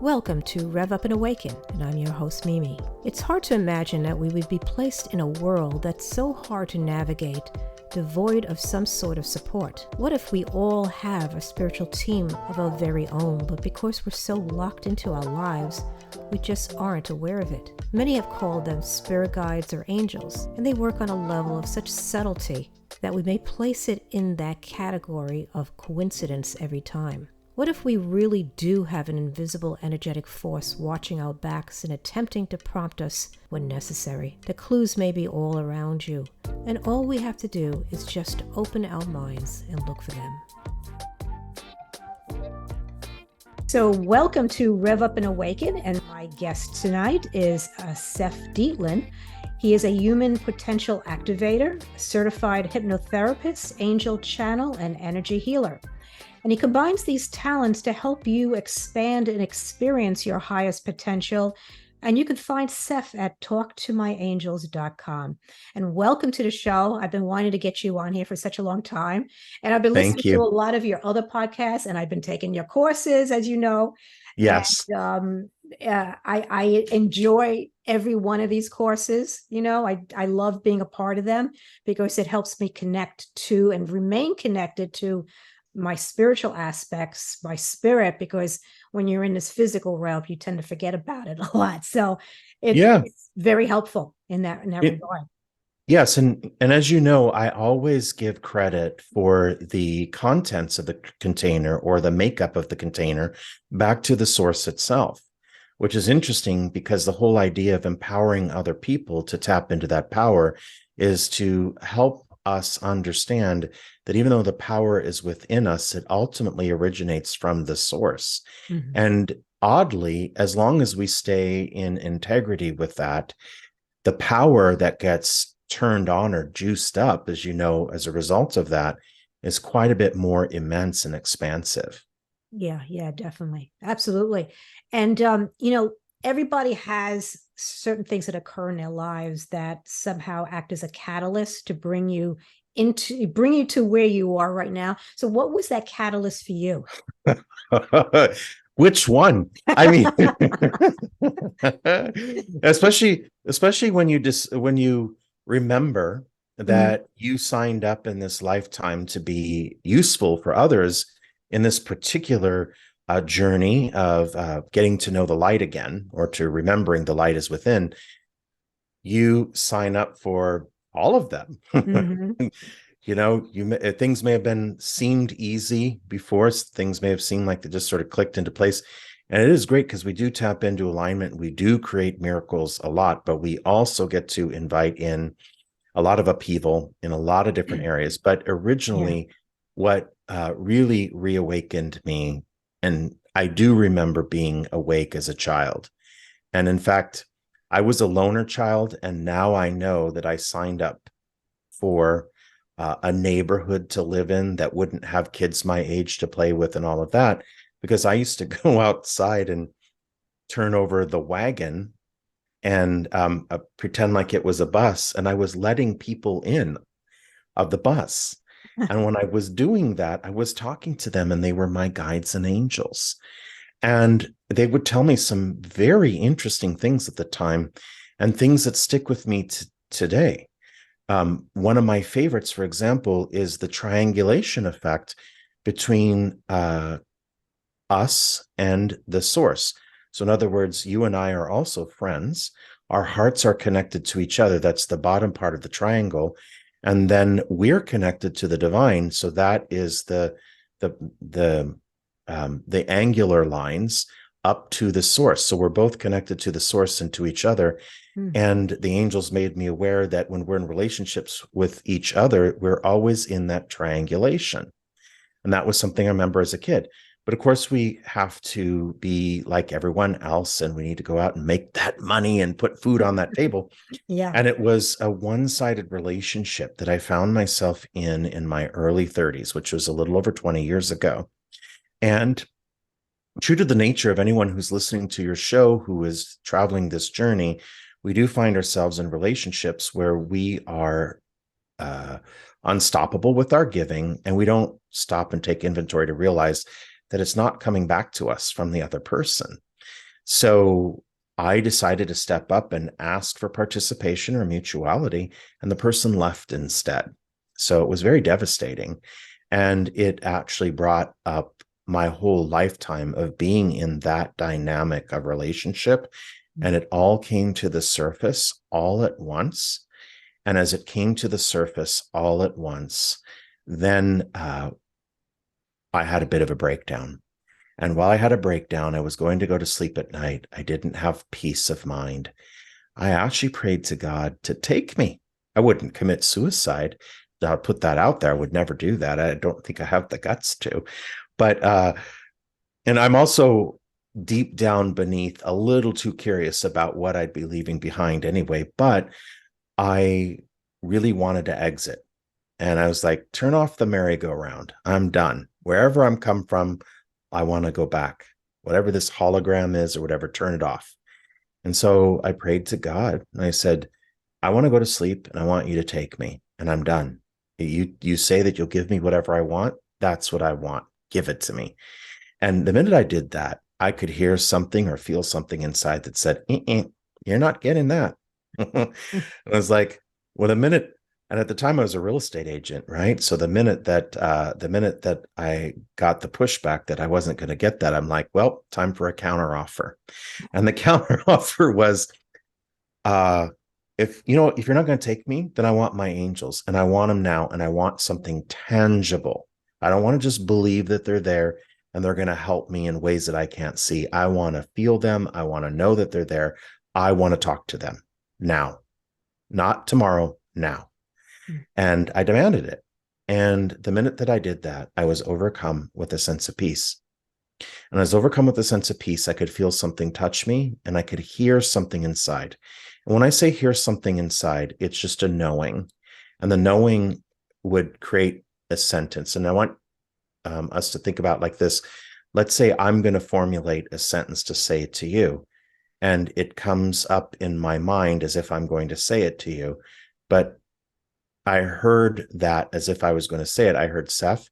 Welcome to RevUP Awaken, and I'm your host, Mimi. It's hard to imagine that we would be placed in a world that's so hard to navigate, devoid of some sort of support. What if we all have a spiritual team of our very own, but because we're so locked into our lives, we just aren't aware of it? Many have called them spirit guides or angels, and they work on a level of such subtlety that we may place it in that category of coincidence every time. What if we really do have an invisible energetic force watching our backs and attempting to prompt us when necessary? The clues may be all around you, and all we have to do is just open our minds and look for them. So welcome to RevUP and Awaken, and my guest tonight is Seph Dietlin. He is a Human Potential Activator, certified hypnotherapist, angel channel, and energy healer. And he combines these talents to help you expand and experience your highest potential. And you can find Seph at talktomyangels.com. And welcome to the show. I've been wanting to get you on here for such a long time. And I've been listening to a lot of your other podcasts, and I've been taking your courses, as you know. Yes. And I enjoy every one of these courses. You know, I love being a part of them because it helps me connect to and remain connected to my spiritual aspects, my spirit, because when you're in this physical realm, you tend to forget about it a lot. So it's very helpful in that regard. Yes. And as you know, I always give credit for the contents of the container or the makeup of the container back to the source itself, which is interesting because the whole idea of empowering other people to tap into that power is to help us understand that even though the power is within us, it ultimately originates from the source. Mm-hmm. And oddly, as long as we stay in integrity with that, the power that gets turned on or juiced up, as you know, as a result of that, is quite a bit more immense and expansive. Yeah, definitely. Absolutely. And, everybody has certain things that occur in their lives that somehow act as a catalyst to bring you to where you are right now. So what was that catalyst for you? Which one? I mean, especially when you remember that you signed up in this lifetime to be useful for others in this particular journey of getting to know the light again, or to remembering the light is within. You sign up for all of them. Mm-hmm. Things may have seemed easy before. Things may have seemed like they just sort of clicked into place. And it is great because we do tap into alignment. We do create miracles a lot, but we also get to invite in a lot of upheaval in a lot of different areas. But originally, what really reawakened me, and I do remember being awake as a child. And in fact, I was a loner child, and now I know that I signed up for a neighborhood to live in that wouldn't have kids my age to play with and all of that, because I used to go outside and turn over the wagon and pretend like it was a bus, and I was letting people in of the bus. And when I was doing that, I was talking to them, and they were my guides and angels. And they would tell me some very interesting things at the time, and things that stick with me today. One of my favorites, for example, is the triangulation effect between us and the source. So in other words, you and I are also friends. Our hearts are connected to each other. That's the bottom part of the triangle. And then we're connected to the divine. So that is the angular lines up to the source. So we're both connected to the source and to each other. And the angels made me aware that when we're in relationships with each other, we're always in that triangulation. And that was something I remember as a kid. But of course, we have to be like everyone else, and we need to go out and make that money and put food on that table. Yeah. And it was a one-sided relationship that I found myself in my early 30s, which was a little over 20 years ago. And true to the nature of anyone who's listening to your show, who is traveling this journey, we do find ourselves in relationships where we are unstoppable with our giving, and we don't stop and take inventory to realize that it's not coming back to us from the other person. So I decided to step up and ask for participation or mutuality, and the person left instead. So it was very devastating. And it actually brought up my whole lifetime of being in that dynamic of relationship. And it all came to the surface all at once. And as it came to the surface all at once, then I had a bit of a breakdown. And while I had a breakdown, I was going to go to sleep at night. I didn't have peace of mind. I actually prayed to God to take me. I wouldn't commit suicide. I'll put that out there. I would never do that. I don't think I have the guts to. But, and I'm also deep down beneath a little too curious about what I'd be leaving behind anyway. But I really wanted to exit. And I was like, turn off the merry-go-round. I'm done. Wherever I'm come from, I want to go back. Whatever this hologram is or whatever, turn it off. And so I prayed to God and I said, I want to go to sleep and I want you to take me and I'm done. You say that you'll give me whatever I want. That's what I want. Give it to me. And the minute I did that, I could hear something or feel something inside that said, you're not getting that. And I was like, well, the minute, and at the time I was a real estate agent, right? So the minute that I got the pushback that I wasn't going to get that, I'm like, well, time for a counter offer. And the counter offer was, if you're not going to take me, then I want my angels and I want them now. And I want something tangible. I don't want to just believe that they're there and they're going to help me in ways that I can't see. I want to feel them. I want to know that they're there. I want to talk to them now, not tomorrow, now. And I demanded it. And the minute that I did that, I was overcome with a sense of peace. And I was overcome with a sense of peace. I could feel something touch me and I could hear something inside. And when I say hear something inside, it's just a knowing. And the knowing would create a sentence. And I want us to think about like this. Let's say I'm going to formulate a sentence to say to you. And it comes up in my mind as if I'm going to say it to you. But I heard that as if I was going to say it. I heard, Seph,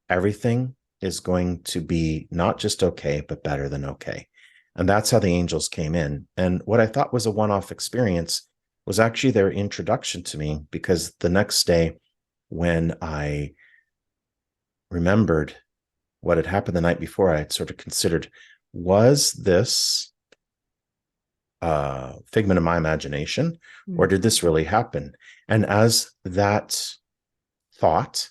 everything is going to be not just okay, but better than okay. And that's how the angels came in. And what I thought was a one-off experience was actually their introduction to me, because the next day when I remembered what had happened the night before, I had sort of considered, was this figment of my imagination, or did this really happen? And as that thought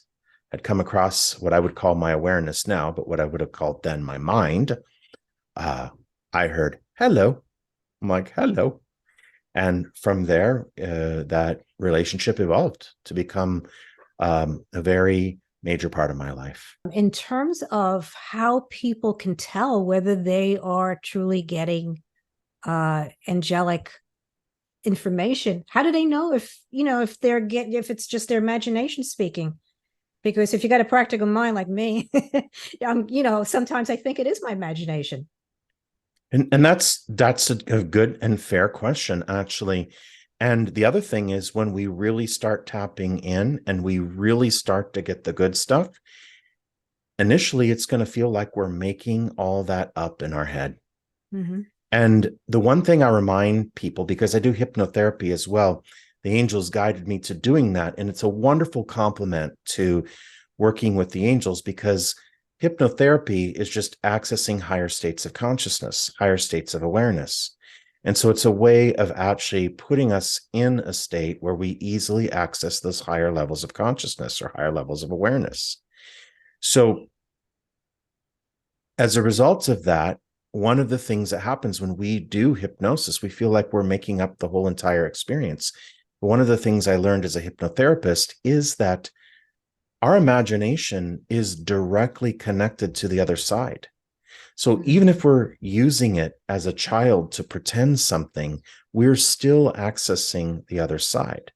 had come across what I would call my awareness now, but what I would have called then my mind, I heard, hello. I'm like, hello. And from there, that relationship evolved to become a very major part of my life. In terms of how people can tell whether they are truly getting angelic information, how do they know if it's just their imagination speaking? Because if you got a practical mind like me, sometimes I think it is my imagination. And that's a good and fair question, actually. And the other thing is, when we really start tapping in and we really start to get the good stuff, initially it's going to feel like we're making all that up in our head. Mm-hmm. And the one thing I remind people, because I do hypnotherapy as well, the angels guided me to doing that. And it's a wonderful compliment to working with the angels, because hypnotherapy is just accessing higher states of consciousness, higher states of awareness. And so it's a way of actually putting us in a state where we easily access those higher levels of consciousness or higher levels of awareness. So as a result of that, one of the things that happens when we do hypnosis, we feel like we're making up the whole entire experience. But one of the things I learned as a hypnotherapist is that our imagination is directly connected to the other side. So even if we're using it as a child to pretend something, we're still accessing the other side.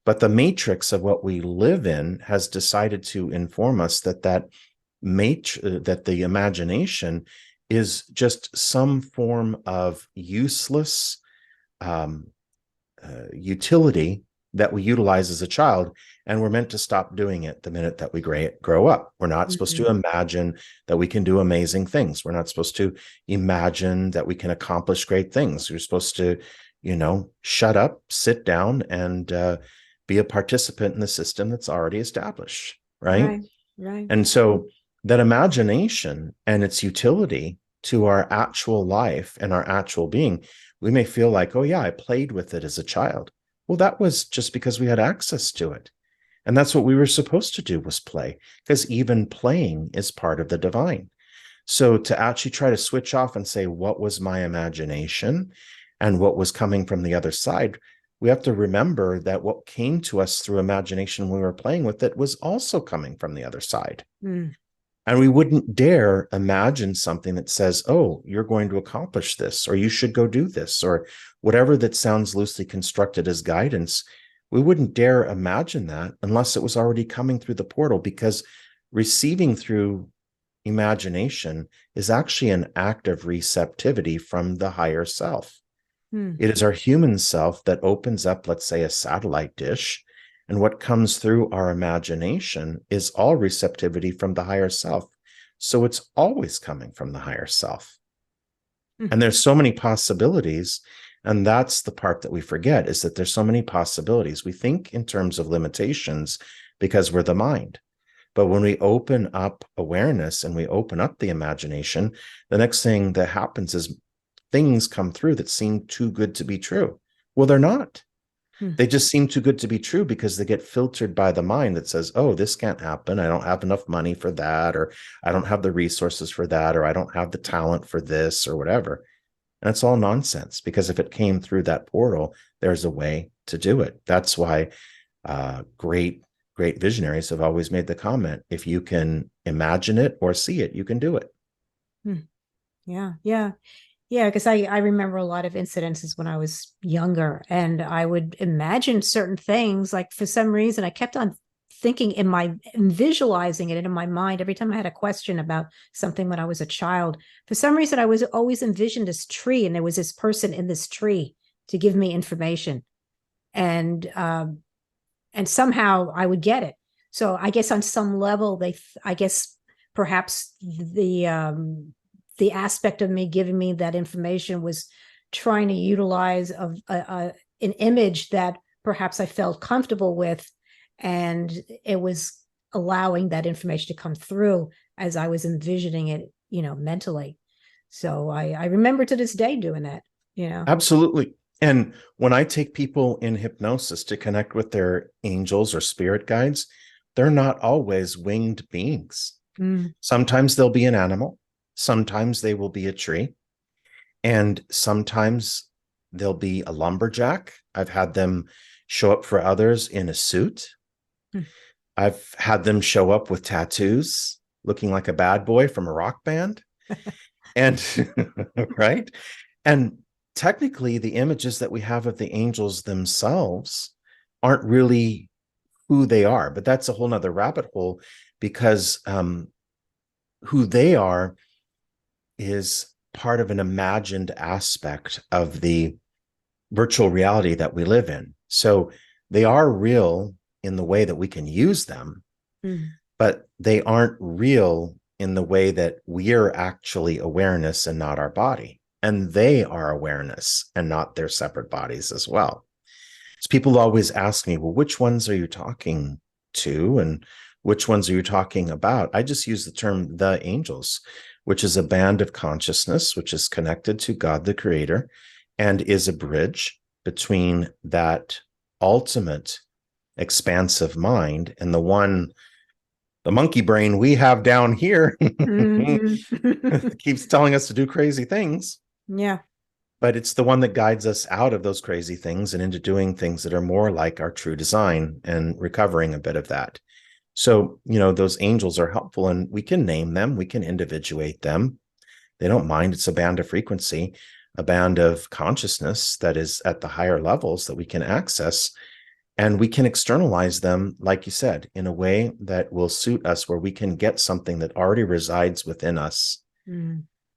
But the matrix of what we live in has decided to inform us that that the imagination is just some form of useless utility that we utilize as a child, and we're meant to stop doing it the minute that we grow up. We're not supposed to imagine that we can do amazing things. We're not supposed to imagine that we can accomplish great things. We're supposed to, shut up, sit down, and be a participant in the system that's already established, right? Right. And so that imagination and its utility to our actual life and our actual being, we may feel like, oh yeah, I played with it as a child. Well, that was just because we had access to it. And that's what we were supposed to do, was play, because even playing is part of the divine. So to actually try to switch off and say, what was my imagination and what was coming from the other side, we have to remember that what came to us through imagination when we were playing with it was also coming from the other side. And we wouldn't dare imagine something that says, oh, you're going to accomplish this, or you should go do this, or whatever that sounds loosely constructed as guidance. We wouldn't dare imagine that unless it was already coming through the portal, because receiving through imagination is actually an act of receptivity from the higher self. It is our human self that opens up, let's say, a satellite dish, and what comes through our imagination is all receptivity from the higher self. So it's always coming from the higher self. And there's so many possibilities. And that's the part that we forget, is that there's so many possibilities. We think in terms of limitations because we're the mind. But when we open up awareness and we open up the imagination, the next thing that happens is things come through that seem too good to be true. Well, they're not. They just seem too good to be true because they get filtered by the mind that says, oh, this can't happen. I don't have enough money for that, or I don't have the resources for that, or I don't have the talent for this, or whatever. And it's all nonsense, because if it came through that portal, there's a way to do it. That's why great visionaries have always made the comment, if you can imagine it or see it, you can do it. Yeah, because I remember a lot of incidences when I was younger, and I would imagine certain things. Like, for some reason, I kept on thinking and visualizing it in my mind every time I had a question about something when I was a child. For some reason, I was always envisioned this tree, and there was this person in this tree to give me information, and somehow I would get it. So I guess on some level, I guess perhaps the aspect of me giving me that information was trying to utilize an image that perhaps I felt comfortable with, and it was allowing that information to come through as I was envisioning it, mentally. So I remember to this day doing that. Absolutely. And when I take people in hypnosis to connect with their angels or spirit guides, they're not always winged beings. Sometimes they'll be an animal. Sometimes they will be a tree, and sometimes they'll be a lumberjack. I've had them show up for others in a suit. I've had them show up with tattoos, looking like a bad boy from a rock band. And right. And technically, the images that we have of the angels themselves aren't really who they are, but that's a whole nother rabbit hole, because who they are is part of an imagined aspect of the virtual reality that we live in. So they are real in the way that we can use them, but they aren't real in the way that we're actually awareness and not our body. And they are awareness and not their separate bodies as well. So people always ask me, well, which ones are you talking to? And which ones are you talking about? I just use the term the angels, which is a band of consciousness, which is connected to God, the Creator, and is a bridge between that ultimate expansive mind and the monkey brain we have down here keeps telling us to do crazy things. Yeah. But it's the one that guides us out of those crazy things and into doing things that are more like our true design and recovering a bit of that. So, those angels are helpful, and we can name them, we can individuate them. They don't mind. It's a band of frequency, a band of consciousness that is at the higher levels that we can access. And we can externalize them, like you said, in a way that will suit us, where we can get something that already resides within us.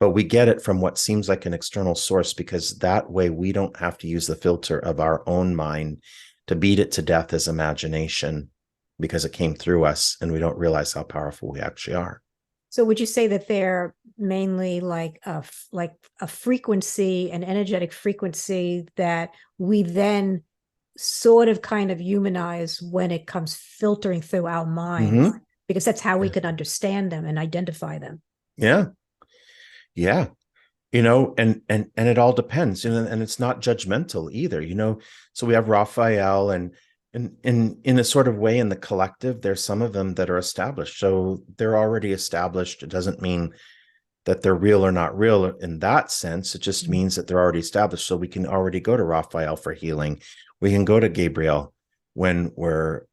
But we get it from what seems like an external source, because that way we don't have to use the filter of our own mind to beat it to death as imagination because it came through us and we don't realize how powerful we actually are. So would you say that they're mainly like a frequency, an energetic frequency that we then sort of kind of humanize when it comes filtering through our minds, because that's how we could understand them and identify them? Yeah. Yeah. And it all depends, and it's not judgmental either, so we have Raphael, and in a sort of way, in the collective, there's some of them that are established, so they're already established. It doesn't mean that they're real or not real in that sense. It just means that they're already established, so we can already go to Raphael for healing. We can go to Gabriel when we're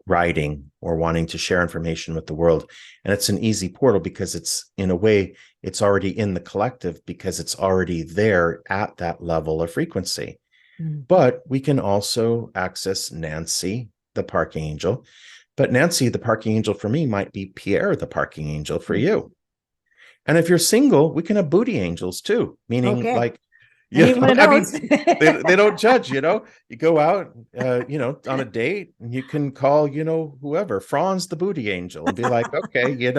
writing or wanting to share information with the world, and it's an easy portal because it's, in a way, it's already in the collective because it's already there at that level of frequency. But we can also access Nancy, the parking angel. But Nancy, the parking angel, for me, might be Pierre, the parking angel, for you. And if you're single, we can have booty angels too, meaning like, I mean, they don't judge, you go out, on a date, and you can call, whoever, Franz the booty angel, and be like, okay,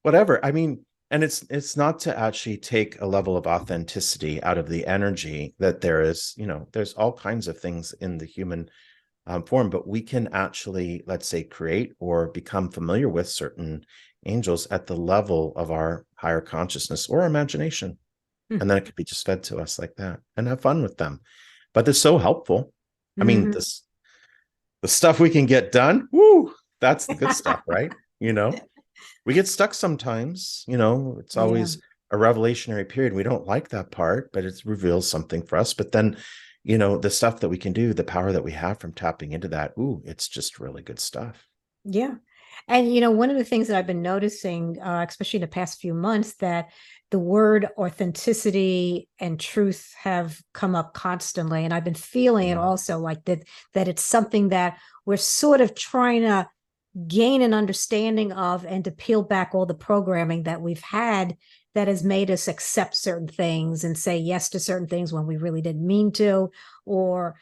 whatever. I mean, and it's not to actually take a level of authenticity out of the energy that there is, there's all kinds of things in the human form, but we can actually, let's say, create or become familiar with certain angels at the level of our higher consciousness or imagination. And then it could be just fed to us like that and have fun with them. But they're so helpful. I mean, the stuff we can get done, woo, that's the good stuff, right? We get stuck sometimes, it's always a revelationary period. We don't like that part, but it reveals something for us. But then, the stuff that we can do, the power that we have from tapping into that, ooh, it's just really good stuff. Yeah. And, one of the things that I've been noticing, especially in the past few months, that the word authenticity and truth have come up constantly. And I've been feeling it also, like that it's something that we're sort of trying to gain an understanding of, and to peel back all the programming that we've had that has made us accept certain things and say yes to certain things when we really didn't mean to, or,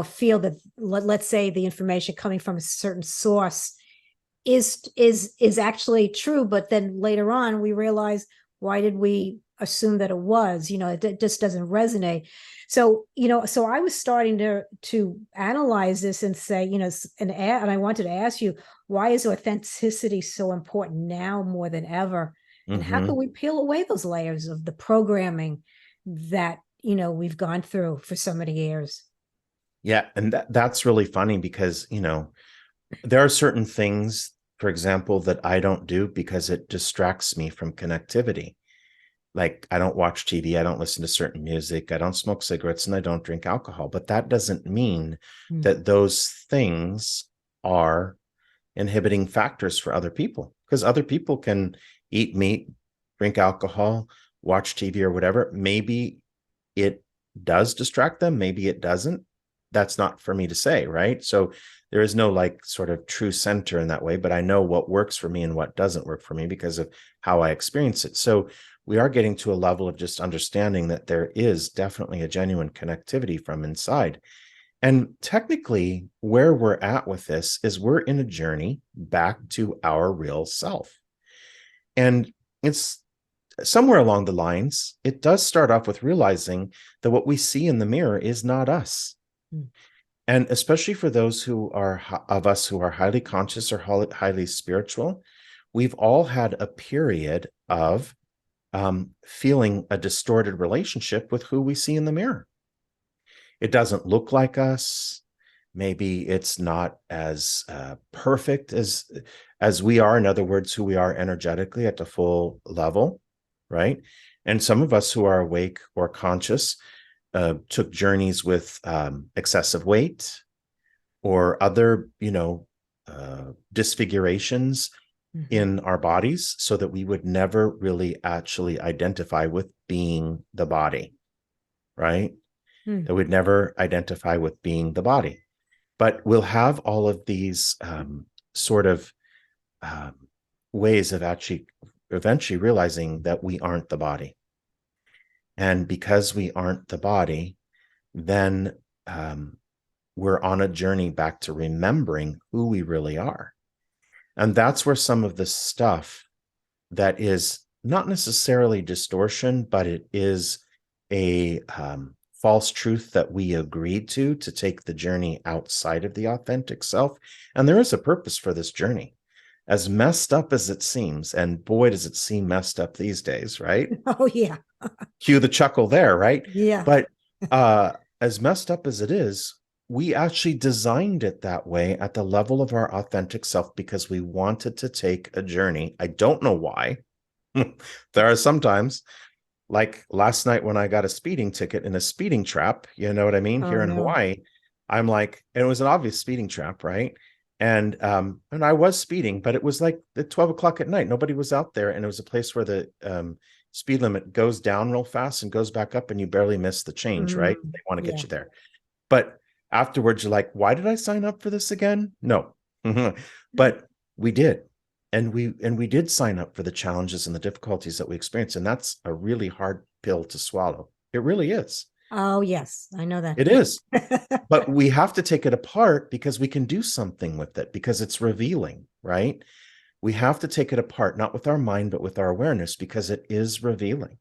feel that, let's say, the information coming from a certain source is actually true, but then later on we realize, why did we assume that it was? It just doesn't resonate. So so I was starting to analyze this and say, and I wanted to ask you, why is authenticity so important now more than ever, and how can we peel away those layers of the programming that we've gone through for so many years? Yeah, and that's really funny because there are certain things, for example, that I don't do because it distracts me from connectivity. Like, I don't watch TV, I don't listen to certain music, I don't smoke cigarettes, and I don't drink alcohol. But that doesn't mean that those things are inhibiting factors for other people, because other people can eat meat, drink alcohol, watch TV or whatever. Maybe it does distract them, maybe it doesn't. That's not for me to say, right? So there is no like sort of true center in that way, but I know what works for me and what doesn't work for me because of how I experience it. So we are getting to a level of just understanding that there is definitely a genuine connectivity from inside. And technically, where we're at with this is we're in a journey back to our real self. And it's somewhere along the lines, it does start off with realizing that what we see in the mirror is not us. And especially for those of us who are highly conscious or highly spiritual, we've all had a period of feeling a distorted relationship with who we see in the mirror. It doesn't look like us. Maybe it's not as perfect as we are. In other words, who we are energetically at the full level, right? And some of us who are awake or conscious took journeys with excessive weight or other, disfigurations in our bodies, so that we would never really actually identify with being the body, right? That we'd never identify with being the body. But we'll have all of these sort of ways of actually eventually realizing that we aren't the body. And because we aren't the body, then we're on a journey back to remembering who we really are. And that's where some of the stuff that is not necessarily distortion, but it is a false truth that we agreed to take the journey outside of the authentic self. And there is a purpose for this journey. As messed up as it seems, and boy, does it seem messed up these days, right? Oh, yeah. Cue the chuckle there, right? Yeah. But as messed up as it is, we actually designed it that way at the level of our authentic self because we wanted to take a journey. I don't know why. There are sometimes, like last night when I got a speeding ticket in a speeding trap, you know what I mean? Oh, Here in no. Hawaii, I'm like, and it was an obvious speeding trap, right? And I was speeding, but it was like at 12 o'clock at night. Nobody was out there, and it was a place where the speed limit goes down real fast and goes back up, and you barely miss the change, right? They want to get you there. But afterwards, you're like, why did I sign up for this again? No. But we did. And we did sign up for the challenges and the difficulties that we experience. And that's a really hard pill to swallow. It really is. Oh, yes. I know that. It is. But we have to take it apart because we can do something with it because it's revealing, right? We have to take it apart, not with our mind, but with our awareness, because it is revealing.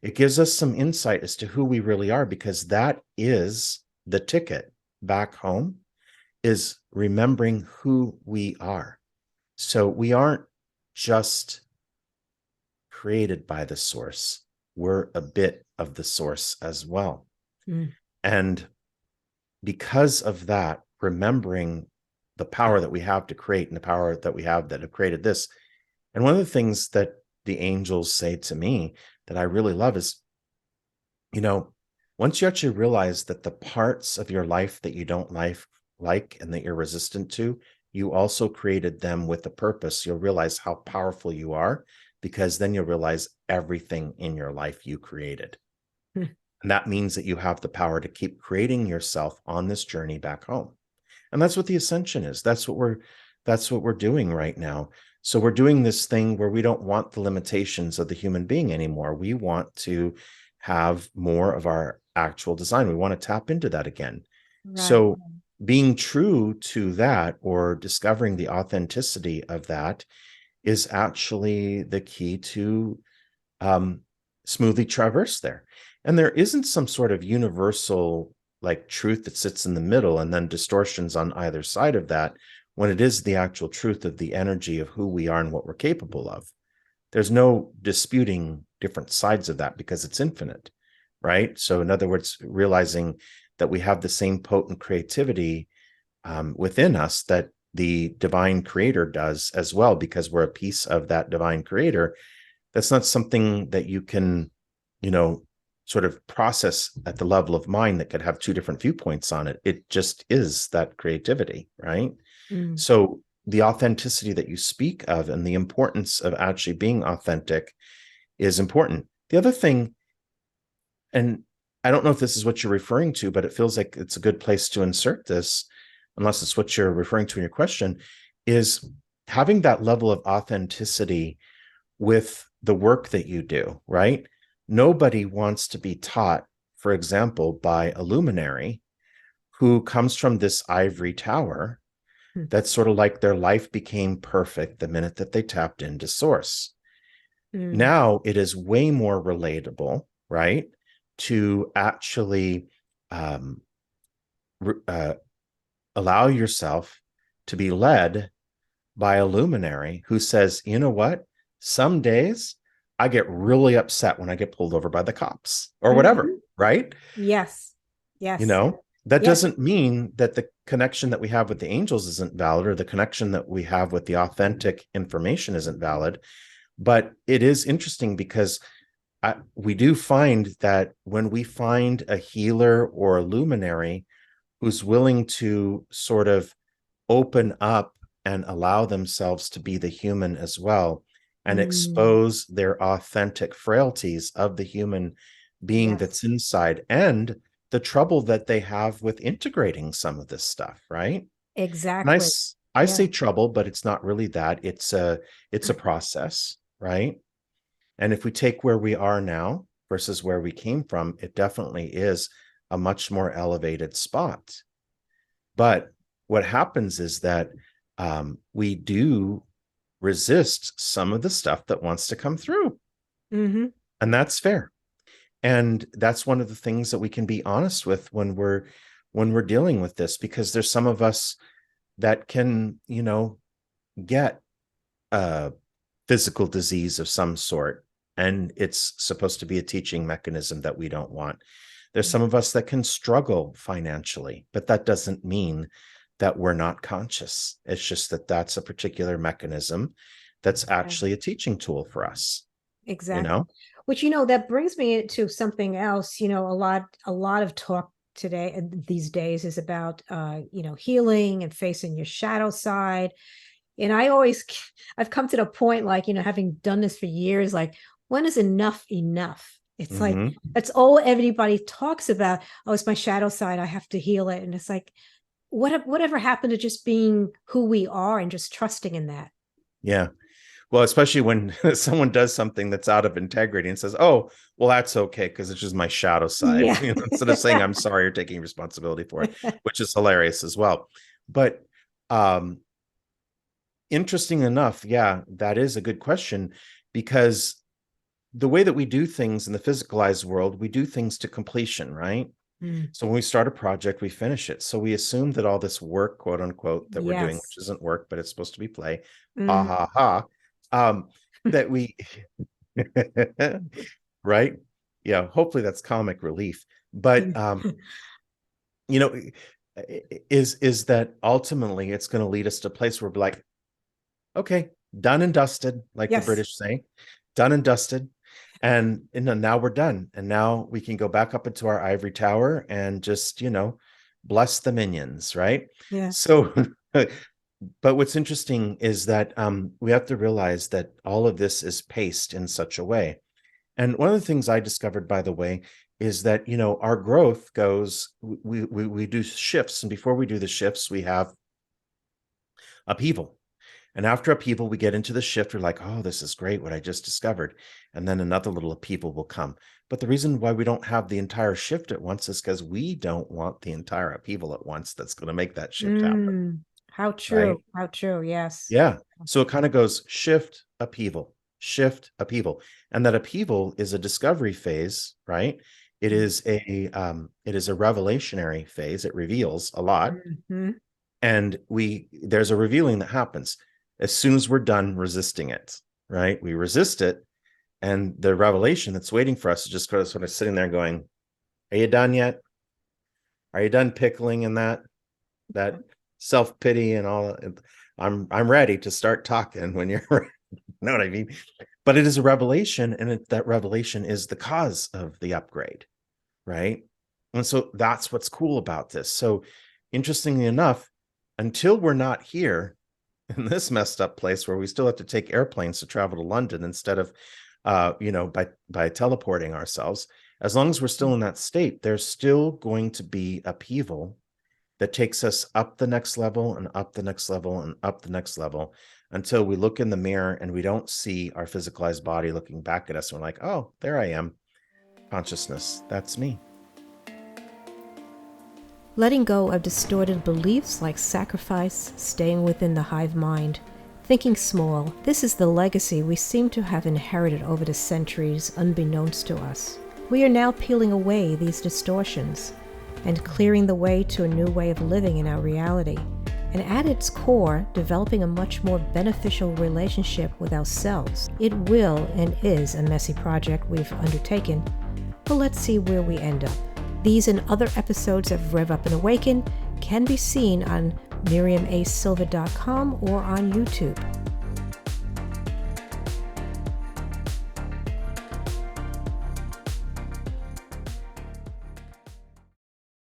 It gives us some insight as to who we really are, because that is the ticket back home, is remembering who we are. So we aren't just created by the source. We're a bit of the source as well. And because of that, remembering the power that we have to create and the power that we have that have created this. And one of the things that the angels say to me that I really love is, you know, once you actually realize that the parts of your life that you don't like and that you're resistant to, you also created them with a purpose. You'll realize how powerful you are, because then you'll realize everything in your life you created. And that means that you have the power to keep creating yourself on this journey back home. And that's what the ascension is. That's what we're doing right now. So we're doing this thing where we don't want the limitations of the human being anymore. We want to have more of our actual design. We want to tap into that again. Right. So being true to that, or discovering the authenticity of that, is actually the key to smoothly traverse there. And there isn't some sort of universal like truth that sits in the middle and then distortions on either side of that, when it is the actual truth of the energy of who we are and what we're capable of. There's no disputing different sides of that because it's infinite, right? So in other words, realizing that we have the same potent creativity within us that the divine creator does as well, because we're a piece of that divine creator. That's not something that you can, sort of process at the level of mind that could have two different viewpoints on it. It just is that creativity, right? So the authenticity that you speak of and the importance of actually being authentic is important. The other thing, and I don't know if this is what you're referring to, but it feels like it's a good place to insert this, unless it's what you're referring to in your question, is having that level of authenticity with the work that you do, right? Nobody wants to be taught, for example, by a luminary who comes from this ivory tower that's sort of like their life became perfect the minute that they tapped into source. Now it is way more relatable, right, to actually allow yourself to be led by a luminary who says, you know what, some days I get really upset when I get pulled over by the cops or whatever, right? Yes. That doesn't mean that the connection that we have with the angels isn't valid, or the connection that we have with the authentic information isn't valid. But it is interesting because we do find that when we find a healer or a luminary who's willing to sort of open up and allow themselves to be the human as well, and expose their authentic frailties of the human being that's inside, and the trouble that they have with integrating some of this stuff, right? Exactly. And I say trouble, but it's not really that. It's a process, right? And if we take where we are now versus where we came from, it definitely is a much more elevated spot. But what happens is that we do resist some of the stuff that wants to come through. Mm-hmm. And that's fair. And that's one of the things that we can be honest with when we're dealing with this, because there's some of us that can, get a physical disease of some sort, and it's supposed to be a teaching mechanism that we don't want. There's some of us that can struggle financially, but that doesn't mean that we're not conscious. It's just that that's a particular mechanism that's actually a teaching tool for us. Exactly. Which, that brings me to something else. A lot of talk today, these days, is about, healing and facing your shadow side. And I've come to the point, like, having done this for years, like, when is enough enough? It's like, that's all everybody talks about. Oh, it's my shadow side. I have to heal it. And it's like, whatever happened to just being who we are and just trusting in that? Yeah. Well, especially when someone does something that's out of integrity and says, oh, well, that's okay, because it's just my shadow side. Yeah. Instead of saying, I'm sorry, you're taking responsibility for it, which is hilarious as well. But interesting enough, yeah, that is a good question, because the way that we do things in the physicalized world, we do things to completion, right? So when we start a project, we finish it. So we assume that all this work, quote unquote, that we're doing, which isn't work, but it's supposed to be play, ha ha ha, that we, right? Yeah, hopefully that's comic relief. But is that ultimately it's going to lead us to a place where we're like, okay, done and dusted, like the British say, done and dusted. And now we're done. And now we can go back up into our ivory tower and just, bless the minions, right? Yeah. So, but what's interesting is that we have to realize that all of this is paced in such a way. And one of the things I discovered, by the way, is that, our growth goes, we do shifts. And before we do the shifts, we have upheaval. And after upheaval, we get into the shift. We're like, oh, this is great, what I just discovered. And then another little upheaval will come. But the reason why we don't have the entire shift at once is because we don't want the entire upheaval at once. That's going to make that shift happen. How true. Right? How true. Yes. Yeah. So it kind of goes shift, upheaval, shift, upheaval. And that upheaval is a discovery phase, right? It is a revelationary phase. It reveals a lot. And there's a revealing that happens as soon as we're done resisting it, right? We resist it. And the revelation that's waiting for us is just sort of sitting there going, are you done yet? Are you done pickling in that self-pity and all? I'm ready to start talking when you're ready. You know what I mean? But it is a revelation, and that revelation is the cause of the upgrade, right? And so that's what's cool about this. So interestingly enough, until we're not here in this messed up place where we still have to take airplanes to travel to London instead of, by teleporting ourselves, as long as we're still in that state, there's still going to be upheaval that takes us up the next level and up the next level and up the next level until we look in the mirror and we don't see our physicalized body looking back at us. And we're like, oh, there I am. Consciousness. That's me. Letting go of distorted beliefs like sacrifice, staying within the hive mind, thinking small, this is the legacy we seem to have inherited over the centuries unbeknownst to us. We are now peeling away these distortions and clearing the way to a new way of living in our reality, and at its core, developing a much more beneficial relationship with ourselves. It will and is a messy project we've undertaken, but let's see where we end up. These and other episodes of RevUP Awaken can be seen on MiriamASilva.com or on YouTube.